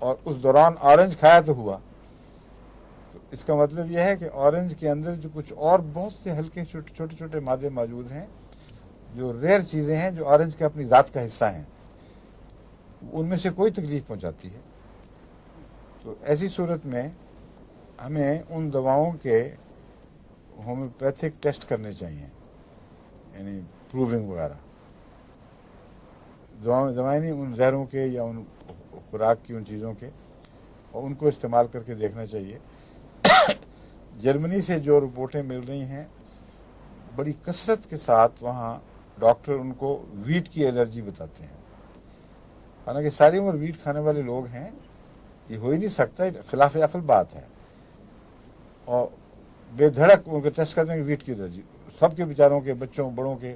اور اس دوران اورنج کھایا تو ہوا. تو اس کا مطلب یہ ہے کہ اورنج کے اندر جو کچھ اور بہت سے ہلکے چھوٹے چھوٹے مادے موجود ہیں، جو ریئر چیزیں ہیں، جو اورنج کے اپنی ذات کا حصہ ہیں، ان میں سے کوئی تکلیف پہنچاتی ہے. تو ایسی صورت میں ہمیں ان دواؤں کے ہومیوپیتھک ٹیسٹ کرنے چاہیے، یعنی پروونگ وغیرہ. دوائیں نہیں، ان زہروں کے یا ان خوراک کی ان چیزوں کے، اور ان کو استعمال کر کے دیکھنا چاہیے. جرمنی سے جو رپورٹیں مل رہی ہیں، بڑی کثرت کے ساتھ وہاں ڈاکٹر ان کو ویٹ کی الرجی بتاتے ہیں. حالانکہ ساری عمر ویٹ کھانے والے لوگ ہیں، یہ ہو ہی نہیں سکتا، خلاف عقل بات ہے. اور بے دھڑک ان کے ٹیسٹ کرتے ہیں کہ ویٹ کی الرجی. سب کے بیچاروں کے، بچوں بڑوں کے،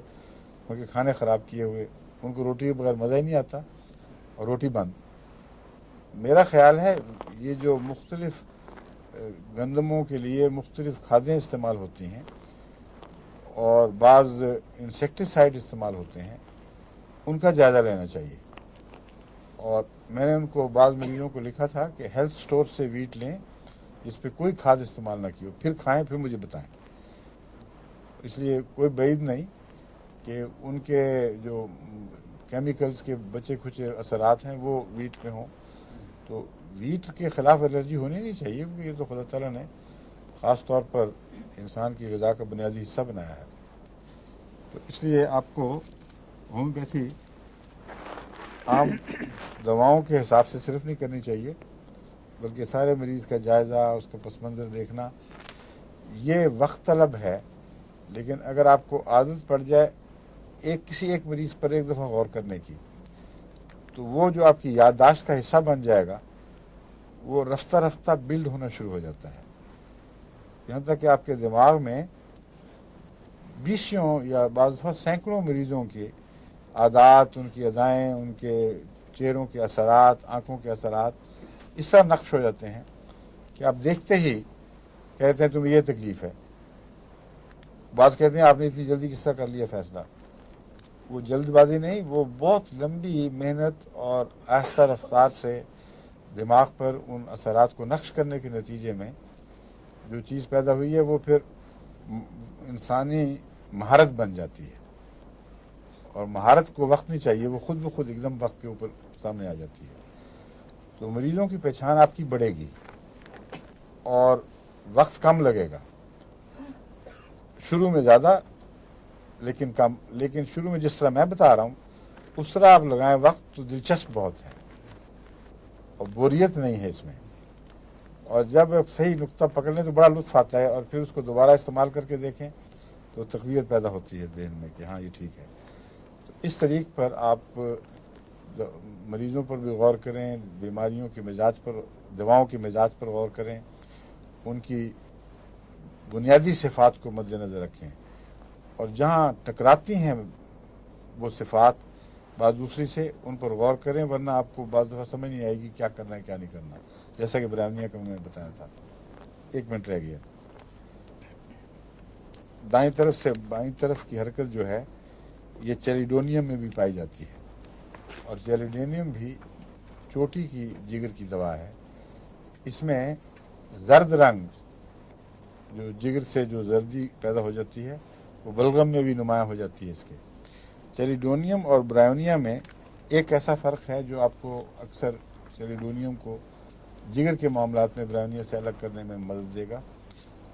ان کے کھانے خراب کیے ہوئے، ان کو روٹی کے بغیر مزہ ہی نہیں آتا، اور روٹی بند. میرا خیال ہے یہ جو مختلف گندموں کے لیے مختلف کھادیں استعمال ہوتی ہیں اور بعض انسیکٹیسائڈ استعمال ہوتے ہیں، ان کا جائزہ لینا چاہیے. اور میں نے ان کو بعض مریضوں کو لکھا تھا کہ ہیلتھ سٹور سے ویٹ لیں جس پہ کوئی کھاد استعمال نہ کی ہو، پھر کھائیں، پھر مجھے بتائیں. اس لیے کوئی بعید نہیں کہ ان کے جو کیمیکلز کے بچے کھچے اثرات ہیں وہ ویٹ پہ ہوں. تو ویٹ کے خلاف الرجی ہونی نہیں چاہیے، کیونکہ یہ تو خدا تعالیٰ نے خاص طور پر انسان کی غذا کا بنیادی حصہ بنایا ہے. تو اس لیے آپ کو ہومیوپیتھی عام دواؤں کے حساب سے صرف نہیں کرنی چاہیے، بلکہ سارے مریض کا جائزہ، اس کا پس منظر دیکھنا. یہ وقت طلب ہے، لیکن اگر آپ کو عادت پڑ جائے کسی ایک مریض پر ایک دفعہ غور کرنے کی، تو وہ جو آپ کی یادداشت کا حصہ بن جائے گا، وہ رفتہ رفتہ بلڈ ہونا شروع ہو جاتا ہے، یہاں تک کہ آپ کے دماغ میں 20 یا بعض دفعہ سینکڑوں مریضوں کے عادات، ان کی ادائیں، ان کے چہروں کے اثرات، آنکھوں کے اثرات اس طرح نقش ہو جاتے ہیں کہ آپ دیکھتے ہی کہتے ہیں تمہیں یہ تکلیف ہے. بعض کہتے ہیں آپ نے اتنی جلدی کس طرح کر لیا فیصلہ. وہ جلد بازی نہیں، وہ بہت لمبی محنت اور آہستہ رفتار سے دماغ پر ان اثرات کو نقش کرنے کے نتیجے میں جو چیز پیدا ہوئی ہے وہ پھر انسانی مہارت بن جاتی ہے. اور مہارت کو وقت نہیں چاہیے، وہ خود بخود ایک دم وقت کے اوپر سامنے آ جاتی ہے. تو مریضوں کی پہچان آپ کی بڑھے گی اور وقت کم لگے گا، شروع میں زیادہ لیکن کم. لیکن شروع میں جس طرح میں بتا رہا ہوں اس طرح آپ لگائیں وقت تو دلچسپ بہت ہے. اور بوریت نہیں ہے اس میں، اور جب آپ صحیح نقطہ پکڑ لیں تو بڑا لطف آتا ہے، اور پھر اس کو دوبارہ استعمال کر کے دیکھیں تو تقویت پیدا ہوتی ہے ذہن میں کہ ہاں یہ ٹھیک ہے۔ تو اس طریق پر آپ مریضوں پر بھی غور کریں، بیماریوں کے مزاج پر، دواؤں کے مزاج پر غور کریں، ان کی بنیادی صفات کو مد نظر رکھیں، اور جہاں ٹکراتی ہیں وہ صفات بعض دوسری سے ان پر غور کریں، ورنہ آپ کو بعض دفعہ سمجھ نہیں آئے گی کیا کرنا ہے کیا نہیں کرنا، جیسا کہ برہمنیہ کا میں نے بتایا تھا۔ 1 منٹ رہ گیا۔ دائیں طرف سے بائیں طرف کی حرکت جو ہے یہ چیلیڈونیم میں بھی پائی جاتی ہے، اور چیلیڈونیم بھی چوٹی کی جگر کی دوا ہے۔ اس میں زرد رنگ جو جگر سے جو زردی پیدا ہو جاتی ہے وہ بلغم میں بھی نمایاں ہو جاتی ہے اس کے۔ چیلیڈونیم اور برائیونیا میں ایک ایسا فرق ہے جو آپ کو اکثر چیلیڈونیم کو جگر کے معاملات میں برائیونیا سے الگ کرنے میں مدد دے گا۔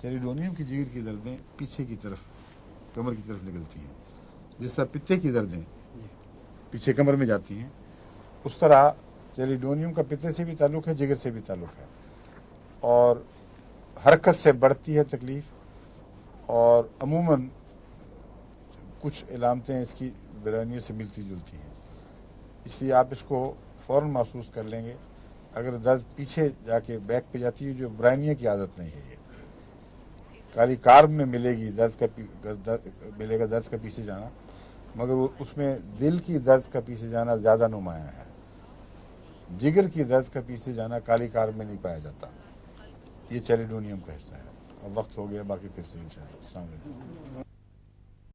چیلیڈونیم کی جگر کی دردیں پیچھے کی طرف کمر کی طرف نکلتی ہیں، جس طرح پتے کی دردیں پیچھے کمر میں جاتی ہیں، اس طرح چیلیڈونیم کا پتے سے بھی تعلق ہے، جگر سے بھی تعلق ہے، اور حرکت سے بڑھتی ہے تکلیف، اور عموماً کچھ علامتیں اس کی برائیونیا سے ملتی جلتی ہیں، اس لیے آپ اس کو فوراً محسوس کر لیں گے۔ اگر درد پیچھے جا کے بیک پہ جاتی ہے جو برائیونیا کی عادت نہیں ہے، یہ کالی کارب میں ملے گی ملے گا درد کا پیچھے جانا، مگر وہ اس میں دل کی درد کا پیچھے جانا زیادہ نمایاں ہے، جگر کی درد کا پیچھے جانا کالی کارب میں نہیں پایا جاتا۔ یہ چیلیڈونیم کا حصہ ہے۔ اب وقت ہو گیا، باقی پھر سے انشاءاللہ۔ السلام علیکم۔